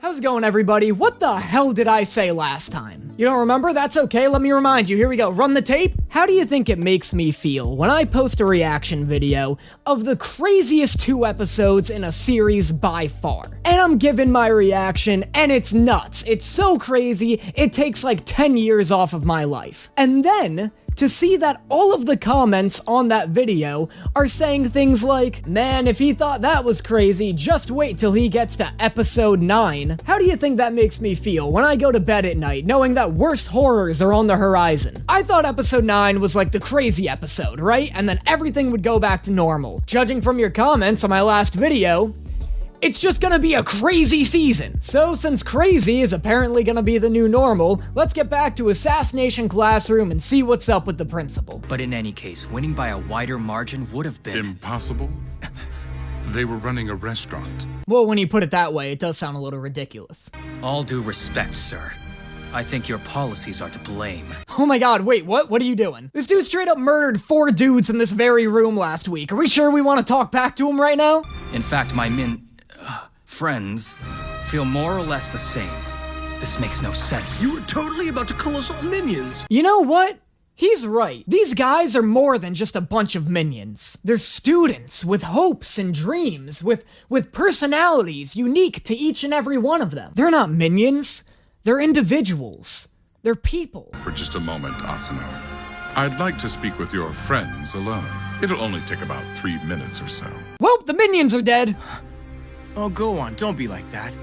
How's it going, everybody? What the hell did I say last time? You don't remember? That's okay, let me remind you. Here we go. Run the tape. How do you think it makes me feel when I post a reaction video of the craziest 2 episodes in a series by far? And I'm giving my reaction, and it's nuts. It's so crazy, it takes like 10 years off of my life. And then to see that all of the comments on that video are saying things like, man, if he thought that was crazy, just wait till he gets to episode 9. How do you think that makes me feel when I go to bed at night knowing that worse horrors are on the horizon? I thought episode 9 was like the crazy episode, right? And then everything would go back to normal. Judging from your comments on my last video, it's just gonna be a crazy season. So since crazy is apparently gonna be the new normal, let's get back to Assassination Classroom and see what's up with the principal. But in any case, winning by a wider margin would have been impossible? They were running a restaurant. Well, when you put it that way, it does sound a little ridiculous. All due respect, sir. I think your policies are to blame. Oh my god, wait, what? What are you doing? This dude straight up murdered 4 dudes in this very room last week. Are we sure we want to talk back to him right now? In fact, my friends feel more or less the same. This makes no sense. You were totally about to call us all minions. You know what? He's right. These guys are more than just a bunch of minions. They're students with hopes and dreams, with personalities unique to each and every one of them. They're not minions. They're individuals. They're people. For just a moment, Asano. I'd like to speak with your friends alone. It'll only take about 3 minutes or so. Well, the minions are dead. Oh, go on, don't be like that.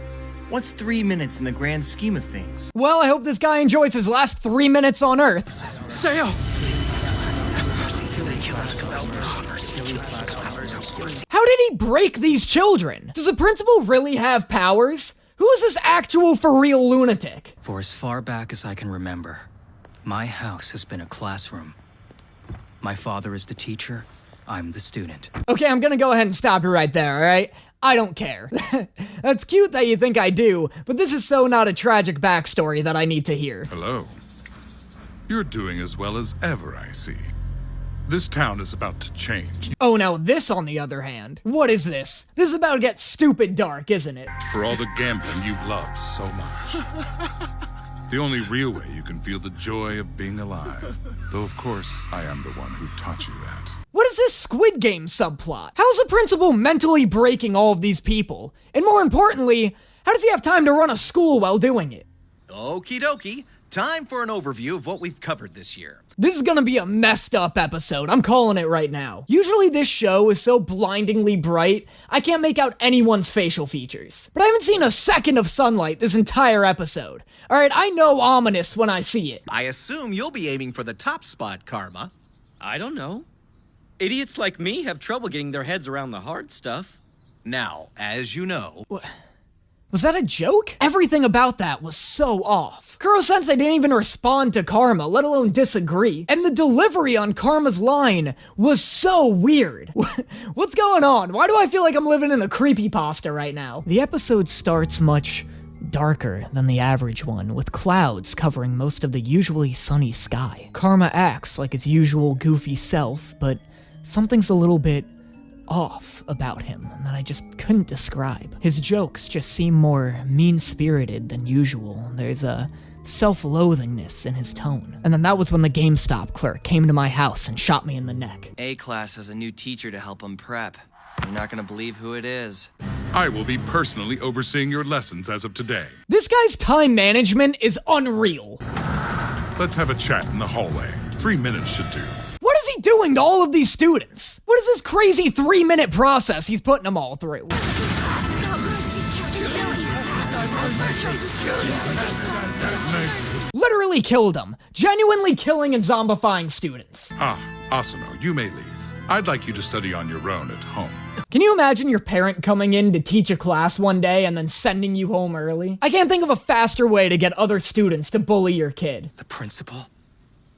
What's 3 minutes in the grand scheme of things? Well, I hope this guy enjoys his last 3 minutes on Earth. Sail! How did he break these children? Does the principal really have powers? Who is this actual for real lunatic? For as far back as I can remember, my house has been a classroom. My father is the teacher, I'm the student. Okay, I'm gonna go ahead and stop you right there, alright? I don't care. That's cute that you think I do, but this is so not a tragic backstory that I need to hear. Hello. You're doing as well as ever, I see. This town is about to change. Oh, now this, on the other hand. What is this? This is about to get stupid dark, isn't it? For all the gambling you've loved so much. The only real way you can feel the joy of being alive. Though, of course, I am the one who taught you that. What is this Squid Game subplot? How is the principal mentally breaking all of these people? And more importantly, how does he have time to run a school while doing it? Okie dokie. Time for an overview of what we've covered this year. This is gonna be a messed up episode, I'm calling it right now. Usually this show is so blindingly bright, I can't make out anyone's facial features. But I haven't seen a second of sunlight this entire episode. Alright, I know ominous when I see it. I assume you'll be aiming for the top spot, Karma. I don't know. Idiots like me have trouble getting their heads around the hard stuff. Now, as you know... Was that a joke? Everything about that was so off. Kuro-sensei didn't even respond to Karma, let alone disagree. And the delivery on Karma's line was so weird. What's going on? Why do I feel like I'm living in a creepypasta right now? The episode starts much darker than the average one, with clouds covering most of the usually sunny sky. Karma acts like his usual goofy self, but something's a little bit off about him that I just couldn't describe. His jokes just seem more mean-spirited than usual. There's a self-loathingness in his tone. And then that was when the GameStop clerk came to my house and shot me in the neck. A-class has a new teacher to help him prep. You're not gonna believe who it is. I will be personally overseeing your lessons as of today. This guy's time management is unreal. Let's have a chat in the hallway. 3 minutes should do. What is he doing to all of these students? What is this crazy 3-minute process he's putting them all through? Literally killed them. Genuinely killing and zombifying students. Ah, Asano, you may leave. I'd like you to study on your own at home. Can you imagine your parent coming in to teach a class one day and then sending you home early? I can't think of a faster way to get other students to bully your kid. The principal?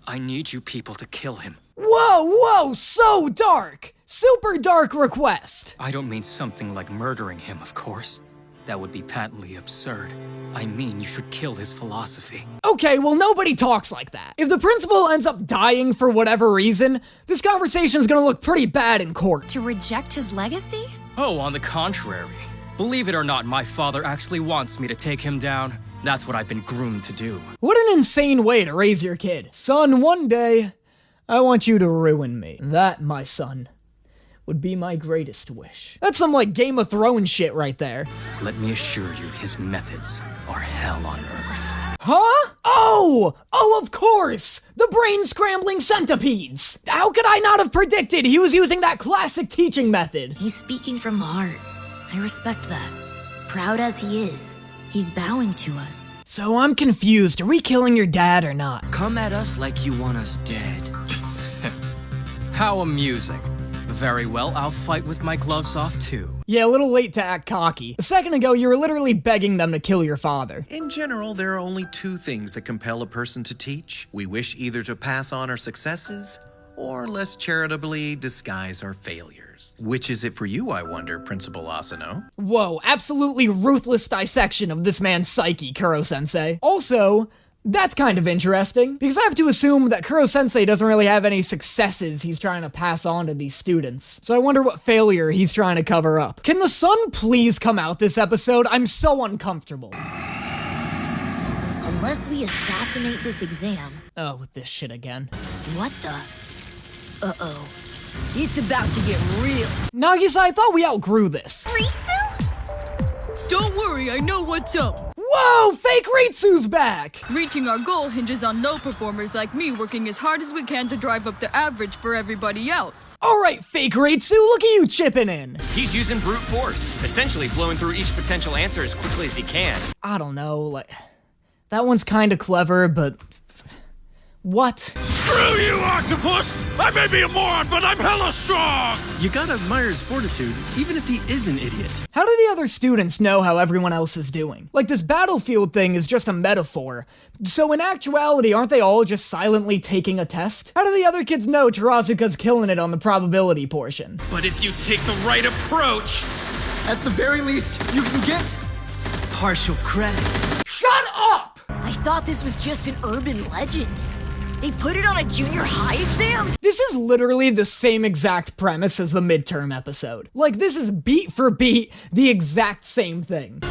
I need you people to kill him. Whoa, so dark! Super dark request! I don't mean something like murdering him, of course. That would be patently absurd. I mean, you should kill his philosophy. Okay, well, nobody talks like that. If the principal ends up dying for whatever reason, this conversation's gonna look pretty bad in court. To reject his legacy? Oh, on the contrary. Believe it or not, my father actually wants me to take him down. That's what I've been groomed to do. What an insane way to raise your kid. Son, one day, I want you to ruin me. That, my son, would be my greatest wish. That's some, like, Game of Thrones shit right there. Let me assure you, his methods are hell on earth. Huh? Oh, of course! The brain-scrambling centipedes! How could I not have predicted he was using that classic teaching method? He's speaking from the heart. I respect that. Proud as he is, he's bowing to us. So I'm confused. Are we killing your dad or not? Come at us like you want us dead. How amusing. Very well, I'll fight with my gloves off too. Yeah, a little late to act cocky. A second ago, you were literally begging them to kill your father. In general, there are only two things that compel a person to teach. We wish either to pass on our successes, or less charitably disguise our failures. Which is it for you, I wonder, Principal Asano? Whoa, absolutely ruthless dissection of this man's psyche, Kuro-sensei. Also, that's kind of interesting, because I have to assume that Kuro-sensei doesn't really have any successes he's trying to pass on to these students. So I wonder what failure he's trying to cover up. Can the sun please come out this episode? I'm so uncomfortable. Unless we assassinate this exam. Oh, with this shit again. What the? Uh-oh. It's about to get real. Nagisa, I thought we outgrew this. Ritsu? Don't worry, I know what's up. Whoa, fake Ritsu's back! Reaching our goal hinges on low performers like me working as hard as we can to drive up the average for everybody else. Alright, fake Ritsu, look at you chipping in. He's using brute force, essentially blowing through each potential answer as quickly as he can. I don't know, like, that one's kinda clever, but what? Screw you, octopus! I may be a moron, but I'm hella strong! You gotta admire his fortitude, even if he is an idiot. How do the other students know how everyone else is doing? Like, this battlefield thing is just a metaphor. So in actuality, aren't they all just silently taking a test? How do the other kids know Terazuka's killing it on the probability portion? But if you take the right approach, at the very least, you can get partial credit. Shut up! I thought this was just an urban legend. They put it on a junior high exam? This is literally the same exact premise as the midterm episode. Like, this is beat for beat the exact same thing.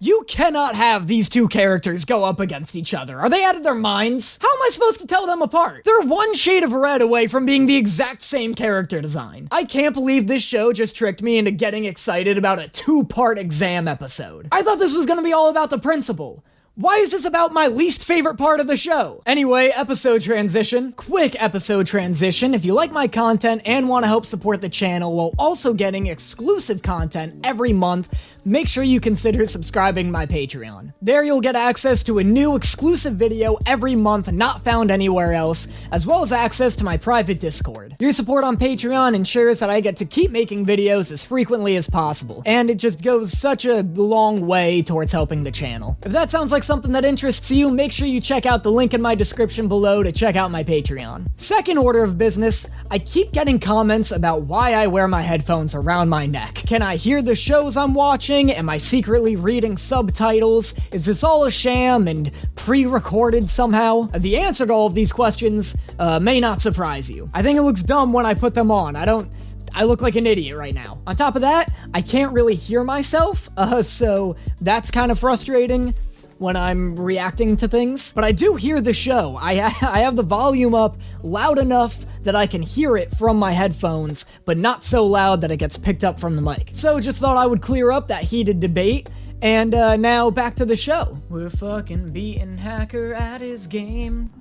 You cannot have these two characters go up against each other. Are they out of their minds? How am I supposed to tell them apart? They're one shade of red away from being the exact same character design. I can't believe this show just tricked me into getting excited about a 2-part exam episode. I thought this was gonna be all about the principal. Why is this about my least favorite part of the show? Anyway, episode transition. Quick episode transition. If you like my content and want to help support the channel while also getting exclusive content every month, make sure you consider subscribing to my Patreon. There you'll get access to a new exclusive video every month not found anywhere else, as well as access to my private Discord. Your support on Patreon ensures that I get to keep making videos as frequently as possible, and it just goes such a long way towards helping the channel. If that sounds like something that interests you, make sure you check out the link in my description below to check out my Patreon. Second order of business, I keep getting comments about why I wear my headphones around my neck. Can I hear the shows I'm watching? Am I secretly reading subtitles? Is this all a sham and pre-recorded somehow? The answer to all of these questions may not surprise you. I think it looks dumb when I put them on. I look like an idiot right now. On top of that, I can't really hear myself, so that's kind of frustrating when I'm reacting to things. But I do hear the show. I have the volume up loud enough that I can hear it from my headphones, but not so loud that it gets picked up from the mic. So just thought I would clear up that heated debate. And now back to the show. We're fucking beating Hacker at his game.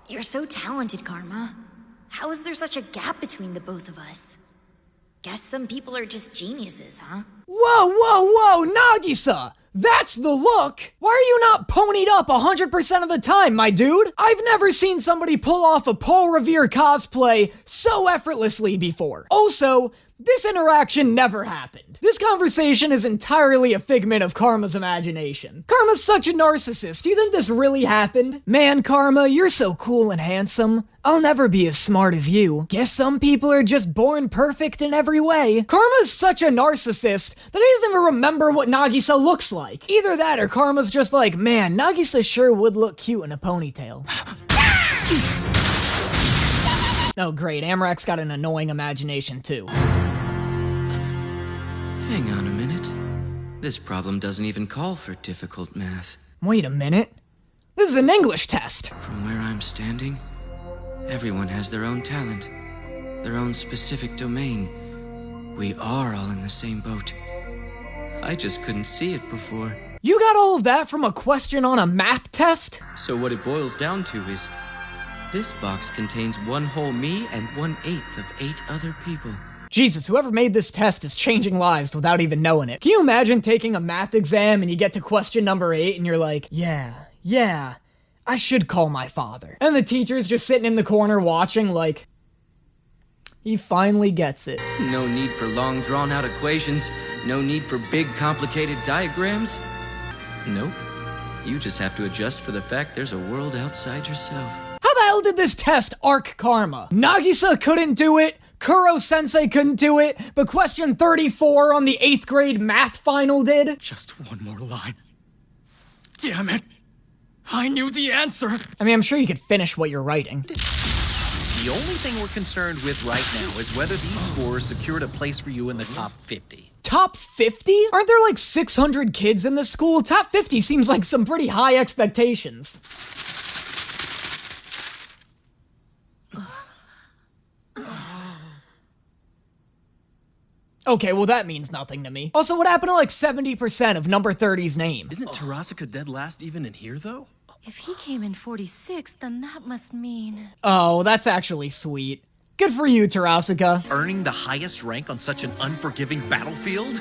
You're so talented, Karma. How is there such a gap between the both of us? Guess some people are just geniuses, huh? Whoa, Nagisa! That's the look! Why are you not ponied up 100% of the time, my dude? I've never seen somebody pull off a Paul Revere cosplay so effortlessly before. Also, this interaction never happened. This conversation is entirely a figment of Karma's imagination. Karma's such a narcissist. Do you think this really happened? Man, Karma, you're so cool and handsome. I'll never be as smart as you. Guess some people are just born perfect in every way. Karma's such a narcissist that he doesn't even remember what Nagisa looks like. Either that or Karma's just like, man, Nagisa sure would look cute in a ponytail. Oh great, Amrak's got an annoying imagination too. Hang on a minute. This problem doesn't even call for difficult math. Wait a minute. This is an English test. From where I'm standing, everyone has their own talent, their own specific domain. We are all in the same boat. I just couldn't see it before. You got all of that from a question on a math test? So what it boils down to is, this box contains one whole me and 1/8 of 8 other people. Jesus, whoever made this test is changing lives without even knowing it. Can you imagine taking a math exam and you get to question number 8 and you're like, yeah, I should call my father. And the teacher's just sitting in the corner watching like, he finally gets it. No need for long drawn-out equations. No need for big, complicated diagrams. Nope. You just have to adjust for the fact there's a world outside yourself. How the hell did this test arc karma? Nagisa couldn't do it, Kuro-sensei couldn't do it, but question 34 on the 8th grade math final did? Just one more line. Damn it. I knew the answer. I mean, I'm sure you could finish what you're writing. The only thing we're concerned with right now is whether these scores secured a place for you in the top 50. Top 50? Aren't there like 600 kids in this school? Top 50 seems like some pretty high expectations. Okay, well that means nothing to me. Also, what happened to like 70% of number 30's name? Isn't Tarasaka dead last even in here, though? If he came in 46th, then that must mean... Oh, that's actually sweet. Good for you, Tarasaka. Earning the highest rank on such an unforgiving battlefield?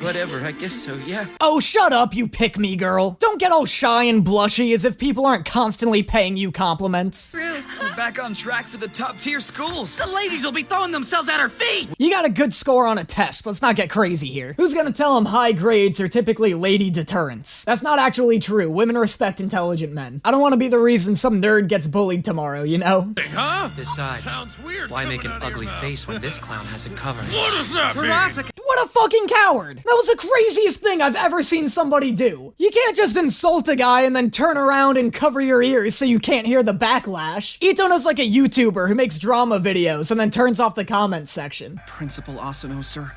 Whatever, I guess so, yeah. Oh, shut up, you pick-me girl. Don't get all shy and blushy as if people aren't constantly paying you compliments. True. We're back on track for the top-tier schools. The ladies will be throwing themselves at our feet. You got a good score on a test. Let's not get crazy here. Who's gonna tell them high grades are typically lady deterrents? That's not actually true. Women respect intelligent men. I don't want to be the reason some nerd gets bullied tomorrow, you know? Huh? Besides, Sounds weird. why make an coming out of ugly your mouth. face when this clown has it covered? What does that mean? What a fucking coward! That was the craziest thing I've ever seen somebody do. You can't just insult a guy and then turn around and cover your ears so you can't hear the backlash. Itono's like a YouTuber who makes drama videos and then turns off the comments section. Principal Asano, sir.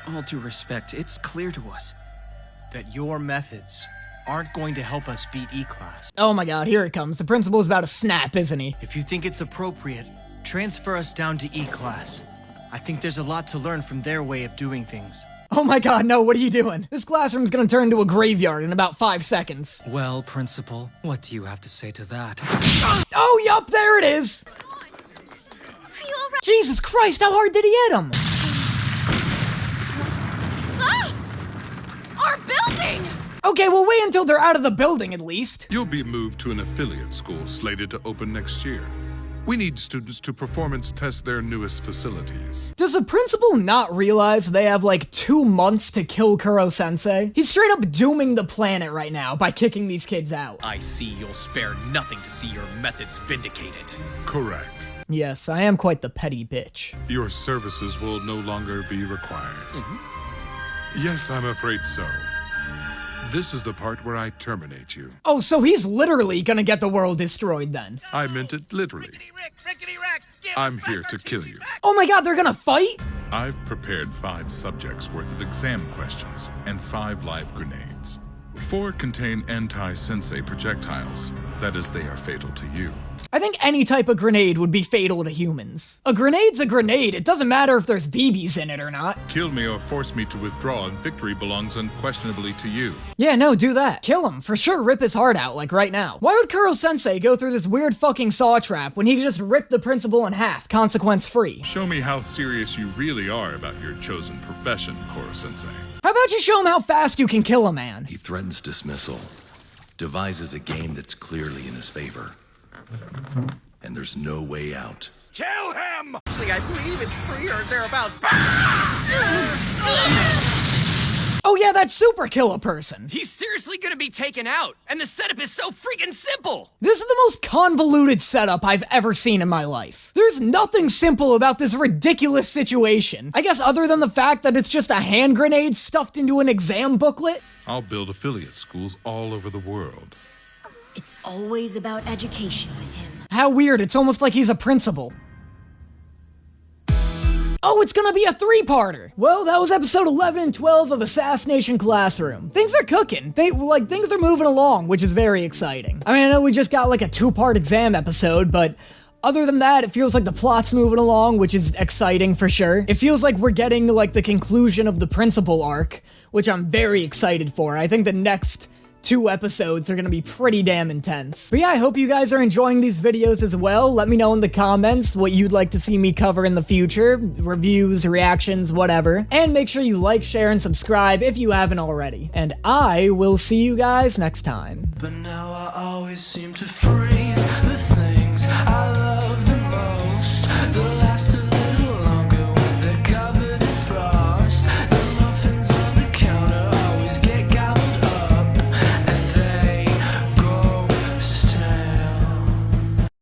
All due respect, it's clear to us that your methods aren't going to help us beat E-Class. Oh my god, here it comes. The principal's about to snap, isn't he? If you think it's appropriate, transfer us down to E-Class. I think there's a lot to learn from their way of doing things. Oh my god, no, what are you doing? This classroom's gonna turn into a graveyard in about 5 seconds. Well, Principal, what do you have to say to that? Oh, yup, there it is! Are you alright? Jesus Christ, how hard did he hit him? Our building! Okay, well wait until they're out of the building at least. You'll be moved to an affiliate school slated to open next year. We need students to performance test their newest facilities. Does the principal not realize they have like 2 months to kill Kuro-sensei? He's straight up dooming the planet right now by kicking these kids out. I see you'll spare nothing to see your methods vindicated. Correct. Yes, I am quite the petty bitch. Your services will no longer be required. Yes, I'm afraid so. This is the part where I terminate you. Oh, so he's literally gonna get the world destroyed then. I meant it literally. I'm here to kill you. Oh my god, they're gonna fight? I've prepared 5 subjects worth of exam questions and 5 live grenades. 4 contain anti-sensei projectiles. That is, they are fatal to you. I think any type of grenade would be fatal to humans. A grenade's a grenade. It doesn't matter if there's BBs in it or not. Kill me or force me to withdraw, and victory belongs unquestionably to you. Yeah, no, do that. Kill him. For sure, rip his heart out, like right now. Why would Kuro-sensei go through this weird fucking saw trap when he could just rip the principal in half, consequence-free? Show me how serious you really are about your chosen profession, Kuro-sensei. How about you show him how fast you can kill a man? He threatens dismissal, devises a game that's clearly in his favor. And there's no way out. Kill him! I believe it's 3 or thereabouts. Oh yeah, that super kill a person. He's seriously gonna be taken out, and the setup is so freaking simple! This is the most convoluted setup I've ever seen in my life. There's nothing simple about this ridiculous situation. I guess other than the fact that it's just a hand grenade stuffed into an exam booklet. I'll build affiliate schools all over the world. It's always about education with him. How weird, it's almost like he's a principal. Oh, it's gonna be a 3-parter! Well, that was episode 11 and 12 of Assassination Classroom. Things are cooking. Things are moving along, which is very exciting. I mean, I know we just got like a 2-part exam episode, but other than that, it feels like the plot's moving along, which is exciting for sure. It feels like we're getting like the conclusion of the principal arc, which I'm very excited for. I think the next 2 episodes are gonna be pretty damn intense. But yeah, I hope you guys are enjoying these videos as well. Let me know in the comments what you'd like to see me cover in the future. Reviews, reactions, whatever. And make sure you like, share, and subscribe if you haven't already. And I will see you guys next time. But now I always seem to freeze the things I